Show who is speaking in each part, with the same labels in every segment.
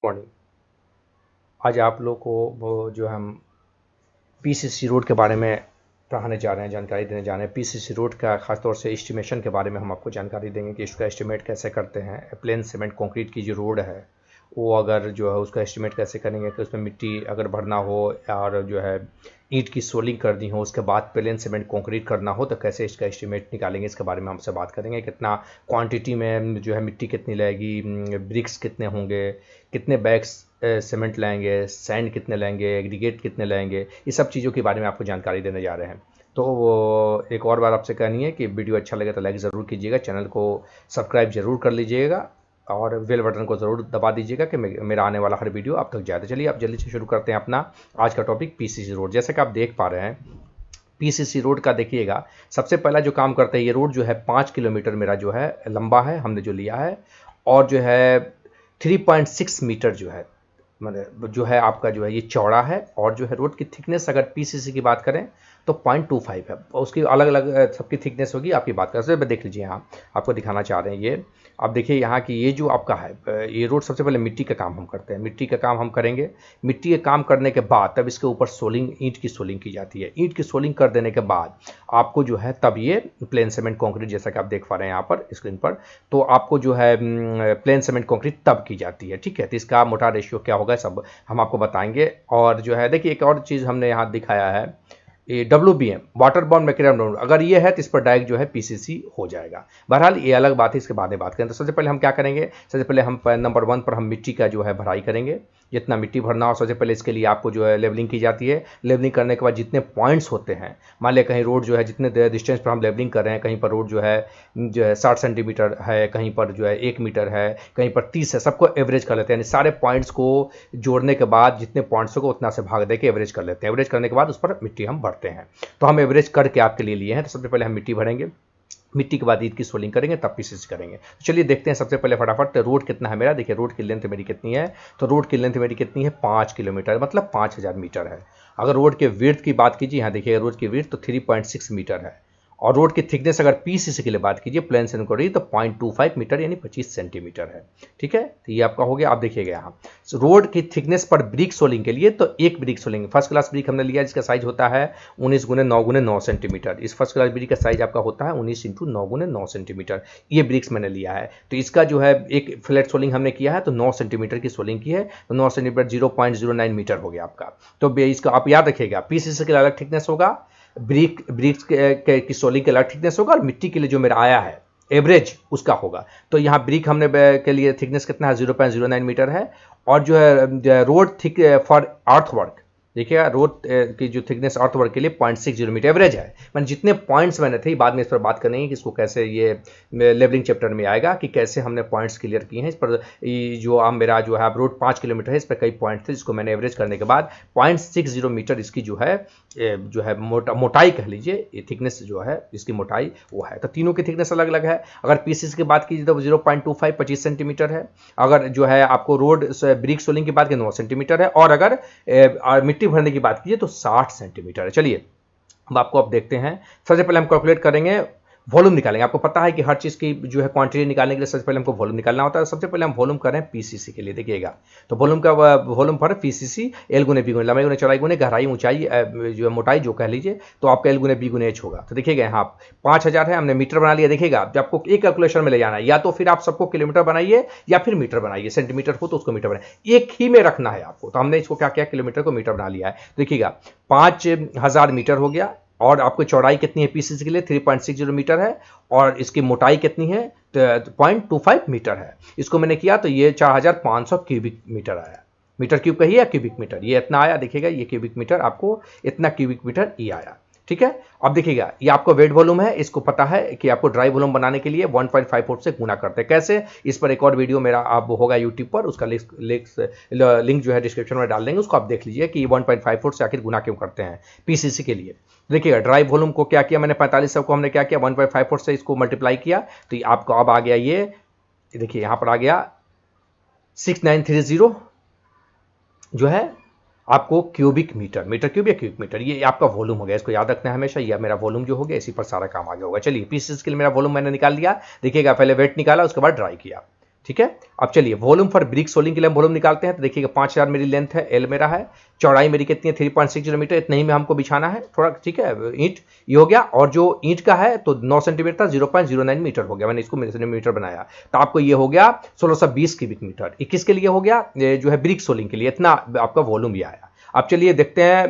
Speaker 1: Morning. आज आप लोग को वो जो हम पीसीसी रोड के बारे में पढ़ाने जा रहे हैं, जानकारी देने जा रहे हैं। पीसीसी रोड का खासतौर से एस्टिमेशन के बारे में हम आपको जानकारी देंगे कि इसका एस्टिमेट कैसे करते हैं। प्लेन सीमेंट कंक्रीट की जो रोड है वो अगर जो है उसका एस्टिमेट कैसे करेंगे कि उसमें मिट्टी अगर भरना हो और जो है ईंट की सोलिंग करनी हो, उसके बाद प्लेन सीमेंट कंक्रीट करना हो तो कैसे इसका एस्टिमेट निकालेंगे, इसके बारे में हमसे बात करेंगे। कितना क्वांटिटी में जो है मिट्टी कितनी लगेगी, ब्रिक्स कितने होंगे, कितने बैग्स सीमेंट लाएंगे, सैंड कितने लेंगे, एग्रीगेट कितने लेंगे, ये सब चीज़ों के बारे में आपको जानकारी देने जा रहे हैं। तो वो एक और बार आपसे कहनी है कि वीडियो अच्छा लगे तो लाइक ज़रूर कीजिएगा, चैनल को सब्सक्राइब जरूर कर लीजिएगा और बेल बटन को ज़रूर दबा दीजिएगा कि मेरा आने वाला हर वीडियो आप तक जाए। तो चलिए आप जल्दी से शुरू करते हैं अपना आज का टॉपिक पीसीसी रोड। जैसे कि आप देख पा रहे हैं पीसीसी रोड का देखिएगा, सबसे पहला जो काम करते हैं ये रोड जो है 5 किलोमीटर मेरा जो है लंबा है, हमने जो लिया है, और जो है 3.6 मीटर जो है मतलब जो है आपका जो है ये चौड़ा है। और जो है रोड की थिकनेस अगर पीसीसी की बात करें तो 0.25 है, और उसकी अलग अलग सबकी थिकनेस होगी। आपकी बात कर सकते देख लीजिए, यहाँ आपको दिखाना चाह रहे हैं ये। आप देखिए यहाँ की ये जो आपका है ये रोड, सबसे पहले मिट्टी का काम हम करते हैं, मिट्टी का काम हम करेंगे। मिट्टी के काम करने के बाद तब इसके ऊपर सोलिंग, ईंट की सोलिंग की जाती है। ईंट की सोलिंग कर देने के बाद आपको जो है तब ये प्लेन सीमेंट कंक्रीट, जैसा कि आप देख पा रहे हैं यहाँ पर स्क्रीन पर, तो आपको जो है प्लेन सीमेंट कंक्रीट तब की जाती है। ठीक है, तो इसका मोटा रेशियो क्या होगा सब हम आपको बताएंगे। और जो है देखिए एक और चीज़ हमने यहाँ दिखाया है, ये WBM वाटर बॉर्न मैकेनिज्म, अगर ये है तो इस पर डायरेक्ट जो है पीसीसी हो जाएगा। बहरहाल ये अलग बात है, इसके बाद में बात करें। तो सबसे पहले हम क्या करेंगे, सबसे पहले हम नंबर 1 पर हम मिट्टी का जो है भराई करेंगे, जितना मिट्टी भरना हो। सबसे पहले इसके लिए आपको जो है लेवलिंग की जाती है। लेवलिंग करने के बाद जितने पॉइंट्स होते हैं, मान लिया कहीं रोड जो है जितने डिस्टेंस पर हम लेवलिंग कर रहे हैं, कहीं पर रोड जो है 60 सेंटीमीटर है, कहीं पर जो है 1 मीटर है, कहीं पर 30 है, सबको एवरेज कर लेते हैं। यानी सारे पॉइंट्स को जोड़ने के बाद जितने पॉइंट्स होगा उतना से भाग दे के एवरेज कर लेते हैं। एवरेज करने के बाद उस पर मिट्टी हम भरते हैं। तो हम एवरेज करके आपके लिए लिए हैं। तो सबसे पहले हम मिट्टी भरेंगे, मिट्टी के बाद ईंट की सोलिंग करेंगे, तब पीसीसी करेंगे। तो चलिए देखते हैं सबसे पहले फटाफट तो रोड कितना है मेरा। देखिए रोड की लेंथ मेरी कितनी है, तो रोड की लेंथ मेरी कितनी है 5 किलोमीटर, मतलब 5000 मीटर है। अगर रोड के विड्थ की बात कीजिए, यहाँ देखिए रोड की विड्थ तो 3.6 मीटर है। और रोड की थिकनेस अगर पीसीसी के लिए बात कीजिए प्लेन से इंक्वायरी तो 0.25 मीटर यानी 25 सेंटीमीटर है। ठीक है, तो ये आपका हो गया। आप देखिएगा यहाँ रोड की थिकनेस पर ब्रिक सोलिंग के लिए तो एक brick soling first class brick हमने लिया, जिसका साइज होता है 19 × 9 × 9 सेंटीमीटर। इस फर्स्ट क्लास ब्रिक का साइज आपका होता है 19 × 9 × 9 सेंटीमीटर। ये ब्रिक्स मैंने लिया है। तो इसका जो है एक फ्लैट सोलिंग हमने किया है तो 9 सेंटीमीटर की सोलिंग की है, तो 9 सेंटीमीटर 0.09 मीटर हो गया आपका। तो इसका आप याद रखिएगा, पीसीसी के लिए अलग थिकनेस होगा, ब्रिक्स की सोलिंग के अलग थिकनेस होगा, और मिट्टी के लिए जो मेरा आया है एवरेज उसका होगा। तो यहाँ ब्रिक हमने के लिए थिकनेस कितना है 0.09 मीटर है। और जो है रोड थिक फॉर अर्थवर्क, देखिएगा रोड की जो थिकनेस अर्थवर्क के लिए 0.60 मीटर एवरेज है। मैंने जितने पॉइंट्स मैंने थे, बाद में इस पर बात करेंगे कि इसको कैसे, ये लेवलिंग चैप्टर में आएगा कि कैसे हमने पॉइंट्स क्लियर किए हैं। इस पर जो अब मेरा जो है रोड 5 किलोमीटर है, इस पर कई पॉइंट थे जिसको मैंने एवरेज करने के बाद 0.60 मीटर इसकी जो है मोटाई कह लीजिए, ये थिकनेस जो है इसकी मोटाई वो है। तो तीनों की थिकनेस अलग अलग है। अगर पीसीसी की बात कीजिए तो 0.25 25 सेंटीमीटर है। अगर जो है आपको रोड ब्रिक सोलिंग की बात की 9 सेंटीमीटर है। और अगर मिट्टी भरने की बात कीजिए तो 60 सेंटीमीटर है। चलिए अब आपको अब देखते हैं। सबसे पहले हम कैलकुलेट करेंगे, वॉल्यूम निकालेंगे। आपको पता है कि हर चीज़ की जो है क्वांटिटी निकालने के लिए सबसे पहले हमको वॉल्यूम निकालना होता है। सबसे पहले हम वॉल्यूम करें पीसीसी के लिए, देखिएगा तो वॉल्यूम का वॉल्यूम पर पीसीसी L × B × लंबाई × चौड़ाई × गहराई ऊंचाई जो है मोटाई जो कह लीजिए, तो आपका L × B × H होगा। तो देखिएगा यहाँ 5000 है, हमने मीटर बना लिया। देखिएगा जब आपको एक कैलकुलेशन में ले जाना है, या तो फिर आप सबको किलोमीटर बनाइए या फिर मीटर बनाइए, सेंटीमीटर हो तो उसको मीटर बनाइए, एक ही में रखना है आपको। तो हमने इसको क्या किया, किलोमीटर को मीटर बना लिया है। देखिएगा 5000 मीटर हो गया। और आपको चौड़ाई कितनी है पीसीसी के लिए 3.60 मीटर है, और इसकी मोटाई कितनी है 0.25 मीटर है। इसको मैंने किया तो ये 4500 क्यूबिक मीटर आया। मीटर क्यूब कहिए या क्यूबिक मीटर, ये इतना आया। देखिएगा ये क्यूबिक मीटर, आपको इतना क्यूबिक मीटर ये आया। ठीक है, अब देखिएगा ये आपको वेट वॉल्यूम है। इसको पता है कि आपको ड्राई वॉल्यूम बनाने के लिए 1.54 से गुना करते हैं। कैसे, इस पर एक और वीडियो मेरा आप होगा यूट्यूब पर, उसका लिंक जो है डिस्क्रिप्शन में डाल देंगे, उसको आप देख लीजिए कि 1.54 से आखिर गुना क्यों करते हैं पीसीसी के लिए। देखिएगा ड्राई वॉल्यूम को क्या किया मैंने, 4500 को हमने क्या किया 1.54 से इसको मल्टीप्लाई किया, तो आपको अब आ गया ये, देखिए यहाँ पर आ गया 6930 जो है आपको क्यूबिक मीटर, मीटर क्यूब या क्यूबिक मीटर, ये आपका वॉल्यूम हो गया। इसको याद रखना है हमेशा, ये मेरा वॉल्यूम जो हो गया, इसी पर सारा काम आगे होगा। चलिए पीसेस के लिए मेरा वॉल्यूम मैंने निकाल लिया। देखिएगा पहले वेट निकाला, उसके बाद ड्राई किया। ठीक है। अब चलिए वॉल्यूम फॉर ब्रिक सोलिंग के लिए हम वॉल्यूम निकालते हैं। तो देखिएगा 5000 मेरी लेंथ है, एल मेरा है, चौड़ाई मेरी कितनी है 3.60 मीटर, इतना ही में हमको बिछाना है थोड़ा, ठीक है। ईंट ये हो गया, और जो ईंट का है तो 9 सेंटीमीटर 0.09 मीटर हो गया, मैंने इसको मीटर बनाया। तो आपको ये हो गया 1620 क्यूबिक मीटर। 21 के लिए हो गया जो है ब्रिक सोलिंग के लिए, इतना आपका वॉल्यूम भी आया। अब चलिए देखते हैं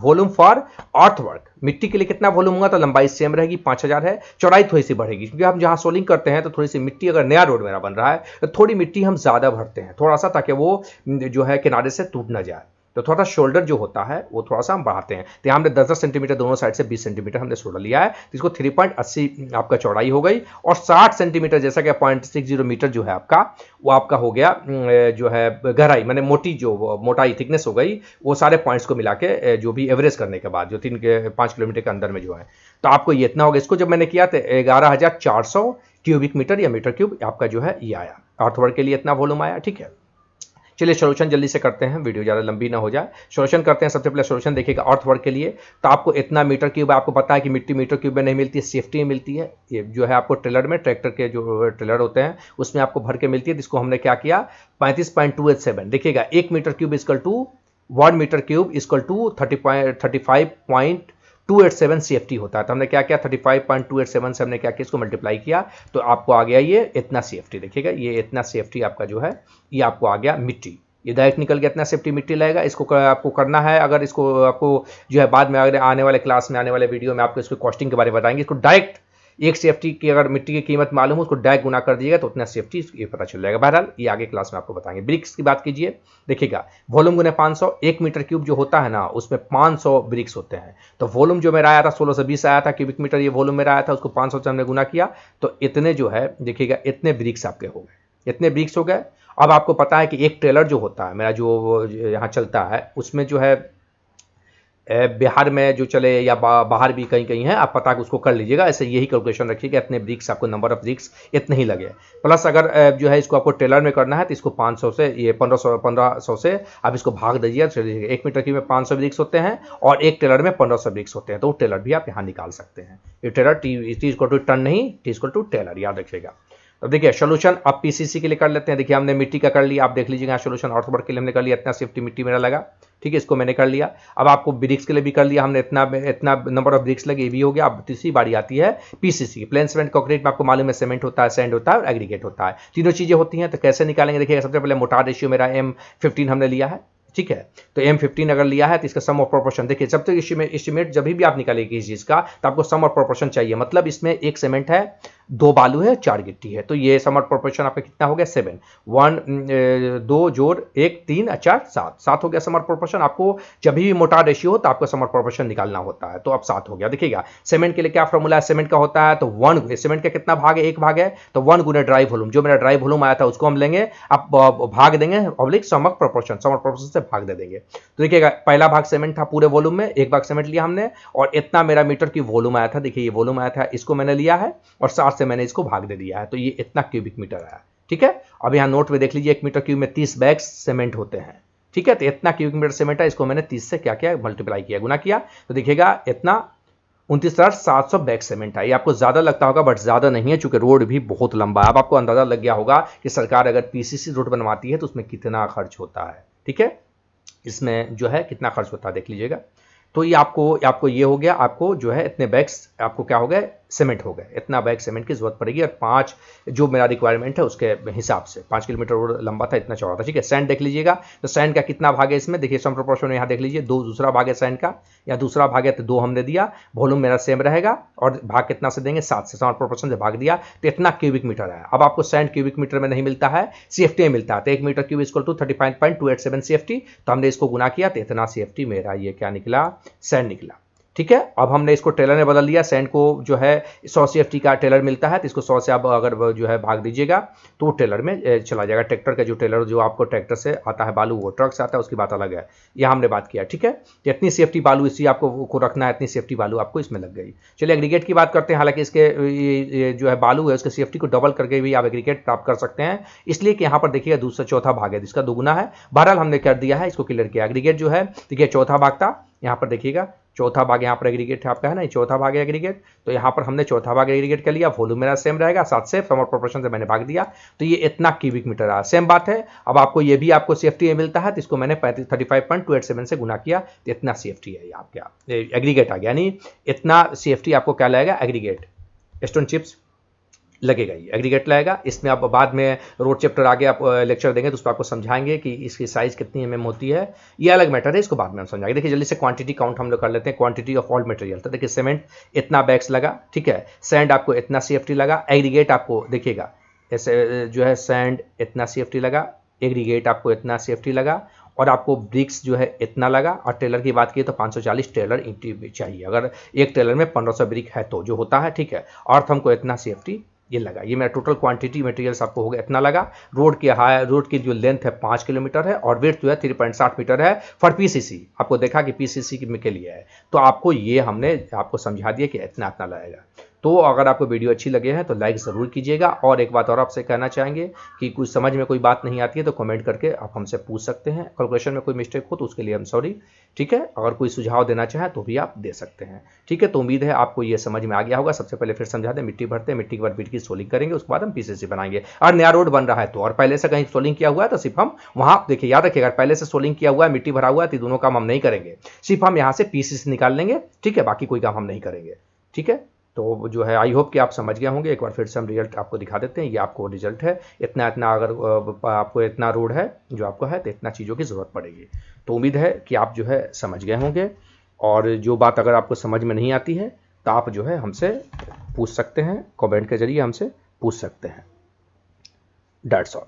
Speaker 1: वॉल्यूम फॉर अर्थवर्क, मिट्टी के लिए कितना वॉल्यूम होगा। तो लंबाई सेम रहेगी 5000 है, चौड़ाई थोड़ी सी बढ़ेगी क्योंकि हम जहां सोलिंग करते हैं तो थोड़ी सी मिट्टी, अगर नया रोड मेरा बन रहा है तो थोड़ी मिट्टी हम ज्यादा भरते हैं थोड़ा सा, ताकि वो जो है किनारे से टूट ना जाए। तो थोड़ा सा शोल्डर जो होता है वो थोड़ा सा हम बढ़ाते हैं। तो यहाँ हमने 10-10 सेंटीमीटर दोनों साइड से 20 सेंटीमीटर हमने शोल्डर लिया है, तो इसको 3.80 आपका चौड़ाई हो गई, और 60 सेंटीमीटर जैसा कि 0.60 मीटर जो है आपका, वो आपका हो गया जो है गहराई, मैंने मोटी जो मोटाई थिकनेस हो गई, वो सारे पॉइंट्स को मिला के जो भी एवरेज करने के बाद जो 5 किलोमीटर के अंदर में जो है, तो आपको ये इतना होगा। इसको जब मैंने किया तो 11400 क्यूबिक मीटर या मीटर क्यूब आपका जो है ये आया, अर्थवर्क के लिए इतना वॉल्यूम आया, ठीक है। चलिए सॉल्यूशन जल्दी से करते हैं, वीडियो ज़्यादा लंबी ना हो जाए। सॉल्यूशन करते हैं। सबसे पहले सॉल्यूशन देखिएगा अर्थवर्क के लिए, तो आपको इतना मीटर क्यूब, आपको पता है कि मिट्टी मीटर क्यूब में नहीं मिलती है, सेफ्टी में मिलती है। ये जो है आपको ट्रेलर में, ट्रैक्टर के जो ट्रेलर होते हैं उसमें आपको भर के मिलती है। जिसको हमने क्या किया 35.287, देखिएगा 1 metre cube equal to 1 metre cube equal to 35.287 CFT होता है। तो हमने क्या किया 35.287 से हमने क्या किया, इसको मल्टीप्लाई किया, तो आपको आ गया ये इतना CFT। देखिएगा ये इतना CFT आपका जो है ये आपको आ गया मिट्टी, ये डायरेक्ट निकल गया, इतना सेफ्टी मिट्टी लगेगा। इसको आपको करना है, अगर इसको आपको जो है बाद में अगर आने वाले क्लास में, आने वाले वीडियो में आपको इसको कॉस्टिंग के बारे में बताएंगे। इसको डायरेक्ट एक सेफ्टी की अगर मिट्टी की कीमत मालूम हो, उसको डायरेक्ट गुना कर दीजिएगा तो उतना सेफ्टी ये पता चल जाएगा। बहरहाल ये आगे क्लास में आपको बताएंगे। ब्रिक्स की बात कीजिए, देखिएगा वॉल्यूम गुने 500, 1 मीटर क्यूब जो होता है ना उसमें 500 ब्रिक्स होते हैं। तो वॉल्यूम जो मेरा आया था 1620 आया था क्यूबिक मीटर, ये वॉल्यूम मेरा आया था, उसको 500 से हमने गुना किया, तो इतने जो है देखिएगा इतने ब्रिक्स आपके हो गए, इतने ब्रिक्स हो गए। अब आपको पता है कि एक ट्रेलर जो होता है मेरा जो यहाँ चलता है, उसमें जो है बिहार में जो चले या बाहर भी कहीं कहीं है, आप पता उसको कर लीजिएगा। ऐसे यही कैलकुलेशन रखिएगा, इतने ब्रिक्स आपको, नंबर ऑफ ब्रिक्स इतने ही लगे। प्लस अगर जो है इसको आपको ट्रेलर में करना है तो इसको 500 से, ये 1500 से आप इसको भाग दीजिए। चलिए 1 मीटर की में 500 ब्रिक्स होते हैं और एक ट्रेलर में 1500 ब्रिक्स होते हैं, तो ट्रेलर भी आप यहाँ निकाल सकते हैं। ये trailer T equal to ton नहीं, टी इक्वल टू ट्रेलर, याद रखिएगा। अब देखिए सोल्यूशन अब पीसीसी के लिए कर लेते हैं। देखिए हमने मिट्टी का कर लिया, आप देख लीजिएगा सोल्यूशन अर्थवर्क के लिए हमने कर लिया, इतना सेफ्टी मिट्टी मेरा लगा, ठीक है, इसको मैंने कर लिया। अब आपको ब्रिक्स के लिए भी कर लिया हमने, इतना नंबर ऑफ ब्रिक्स लगे, ये भी हो गया। अब तीसरी बारी आती है पीसीसी, प्लेन सीमेंट कंक्रीट में आपको मालूम है सीमेंट होता है, सैंड होता है और एग्रीगेट होता है, तीनों चीजें होती हैं। तो कैसे निकालेंगे, देखिएगा सबसे पहले मोटार रेशियो मेरा M15 हमने लिया है, ठीक है। तो M15 अगर लिया है तो इसका सम ऑफ प्रोपोर्शन, देखिए जब तक एस्टिमेट जब भी आप निकालेंगे इस चीज का, तो आपको सम ऑफ प्रोपोर्शन चाहिए। मतलब इसमें 1 सीमेंट है, 2 बालू है, 4 गिट्टी है, तो ये सम ऑफ प्रोपोर्शन आपका कितना हो गया 7, 1 2 जोड़ 1 3 4 7 हो गया सम ऑफ प्रोपोर्शन। आपको जब भी मोटार रेशियो हो तो आपको सम ऑफ प्रोपोर्शन निकालना होता है, तो अब 7 हो गया। देखिएगा सीमेंट के लिए क्या फॉर्मूला है, सीमेंट का होता है तो 1, सीमेंट का कितना भाग है, 1 भाग है, तो 1 गुना ड्राई वॉल्यूम, जो मेरा ड्राई वॉल्यूम आया था उसको हम लेंगे, अब भाग देंगे ऑब्लिक सम ऑफ प्रोपोर्शन से भाग दे देंगे। तो देखिएगा पहला भाग सीमेंट था पूरे वॉल्यूम में, 1 भाग सीमेंट लिया हमने, और इतना मेरा मीटर की वॉल्यूम आया था। देखिए ये वॉल्यूम आया था, इसको मैंने लिया है और 60 से मैंने इसको भाग दे दिया है, तो ये इतना क्यूबिक मीटर आया, ठीक है। अब यहाँ नोट में देख लीजिए 1 मीटर क्यूब में 30 बैग्स सीमेंट होते हैं, ठीक है। तो इतना क्यूबिक मीटर सीमेंट है, इसको मैंने 30 से क्या किया, मल्टीप्लाई किया, गुना किया, तो देखिएगा इतना 29,700 बैग सीमेंट है। ये आपको ज्यादा लगता होगा बट ज्यादा नहीं है, चूंकि रोड भी बहुत लंबा है। अब आपको अंदाजा लग गया होगा कि सरकार अगर पीसीसी रोड बनवाती है तो उसमें कितना खर्च होता है, ठीक है, इसमें जो है कितना खर्च होता है देख लीजिएगा। तो ये आपको ये हो गया, आपको जो है इतने बैग्स आपको क्या हो गए, सीमेंट हो गए, इतना बैग सीमेंट की जरूरत पड़ेगी। और 5 जो मेरा रिक्वायरमेंट है उसके हिसाब से 5 किलोमीटर रोड लंबा था, इतना चौड़ा था, ठीक है। सैंड देख लीजिएगा, तो सैंड का कितना भाग है इसमें, देखिए सम प्रोपोर्शन यहाँ देख लीजिए, 2 दूसरा भाग है सैंड का, या दूसरा भाग है तो 2 हमने दिया, वॉल्यूम मेरा सेम रहेगा, और भाग कितना से देंगे 7 से, सम प्रोपोर्शन से भाग दिया, तो इतना क्यूबिक मीटर है। अब आपको सैंड क्यूबिक मीटर में नहीं मिलता है, CFT में मिलता है, तो 1 metre cube equal to 35.287 CFT, तो हमने इसको गुना किया तो इतना CFT मेरा ये क्या निकला, सैंड निकला, ठीक है। अब हमने इसको टेलर में बदल लिया, सैंड को जो है 100 CFT का टेलर मिलता है, तो इसको 100 से आप अगर जो है भाग दीजिएगा तो वो टेलर में चला जाएगा। ट्रैक्टर का जो टेलर जो आपको ट्रैक्टर से आता है बालू, वो ट्रक से आता है, उसकी बात अलग है, यह हमने बात किया, ठीक है। तो इतनी CFT बालू इसी आपको को रखना है, इतनी CFT बालू आपको इसमें लग गई। चलिए एग्रीगेट की बात करते हैं। हालांकि इसके ये जो है बालू है उसके CFT को डबल करके भी आप एग्रीगेट प्राप्त कर सकते हैं, इसलिए कि यहाँ पर देखिएगा दूसरा चौथा भाग है जिसका 2 गुना है। बहरहाल हमने कर दिया है, इसको क्लियर किया। एग्रीगेट जो है देखिए चौथा भाग था, यहाँ पर देखिएगा चौथा भाग यहाँ पर एग्रीगेट है आपका, है ना, चौथा भाग है एग्रीगेट, तो यहाँ पर हमने चौथा भाग एग्रीगेट कर लिया, वॉल्यूम मेरा सेम रहेगा, साथ से सम और प्रोपोर्शन से मैंने भाग दिया, तो ये इतना क्यूबिक मीटर आ, सेम बात है। अब आपको ये भी आपको CFT में मिलता है, तो इसको मैंने 35.287 से गुना किया, तो इतना CFT है ये आपका एग्रीगेट आ गया, यानी इतना CFT आपको क्या लगेगा, एग्रीगेट स्टोन चिप्स लगेगा, ये एग्रीगेट लगेगा। इसमें आप बाद में रोड चैप्टर आगे आप लेक्चर देंगे तो उस पर आपको समझाएंगे कि इसकी साइज कितनी mm होती है, ये अलग मैटर है, इसको बाद में हम समझाएंगे। देखिए जल्दी से क्वांटिटी काउंट हम लोग कर लेते हैं, क्वांटिटी ऑफ ऑल मटेरियल। तो देखिए सीमेंट इतना बैग्स लगा, ठीक है, सैंड आपको इतना CFT लगा, एग्रीगेट आपको देखिएगा ऐसे जो है सैंड इतना CFT लगा, एग्रीगेट आपको इतना CFT लगा, और आपको ब्रिक्स जो है इतना लगा, और टेलर की बात की तो 540 टेलर ईंटें चाहिए, अगर एक टेलर में 1500 ब्रिक है तो जो होता है, ठीक है। अर्थ हमको इतना CFT ये लगा, ये मेरा टोटल क्वांटिटी मटेरियल्स आपको हो गया इतना लगा। रोड की जो लेंथ है 5 किलोमीटर है और वेट जो है 3.7 मीटर है फॉर PCC, आपको देखा कि PCC के लिए है, तो आपको ये हमने आपको समझा दिया कि इतना इतना लगेगा। तो अगर आपको वीडियो अच्छी लगे हैं तो लाइक ज़रूर कीजिएगा, और एक बात और आपसे कहना चाहेंगे कि कुछ समझ में कोई बात नहीं आती है तो कमेंट करके आप हमसे पूछ सकते हैं, कैलकुलेशन में कोई मिस्टेक हो तो उसके लिए हम सॉरी, ठीक है। अगर कोई सुझाव देना चाहें तो भी आप दे सकते हैं, ठीक है। तो उम्मीद है आपको ये समझ में आ गया होगा। सबसे पहले फिर समझा दें, मिट्टी भरते हैं, मिट्टी के बाद बीट की सोलिंग करेंगे, उसके बाद हम PCC बनाएंगे। और नया रोड बन रहा है तो, और पहले से कहीं सोलिंग किया हुआ है तो सिर्फ हम वहाँ देखिए, याद रखिएगा पहले से सोलिंग किया हुआ है, मिट्टी भरा हुआ है, तो दोनों काम हम नहीं करेंगे, सिर्फ हम यहाँ से PCC निकाल लेंगे, ठीक है, बाकी कोई काम हम नहीं करेंगे, ठीक है। तो जो है आई होप कि आप समझ गए होंगे। एक बार फिर से हम रिजल्ट आपको दिखा देते हैं, ये आपको रिजल्ट है, इतना इतना अगर आपको इतना रोड है जो आपको है तो इतना चीज़ों की ज़रूरत पड़ेगी। तो उम्मीद है कि आप जो है समझ गए होंगे, और जो बात अगर आपको समझ में नहीं आती है तो आप जो है हमसे पूछ सकते हैं, कमेंट के जरिए हमसे पूछ सकते हैं। That's all.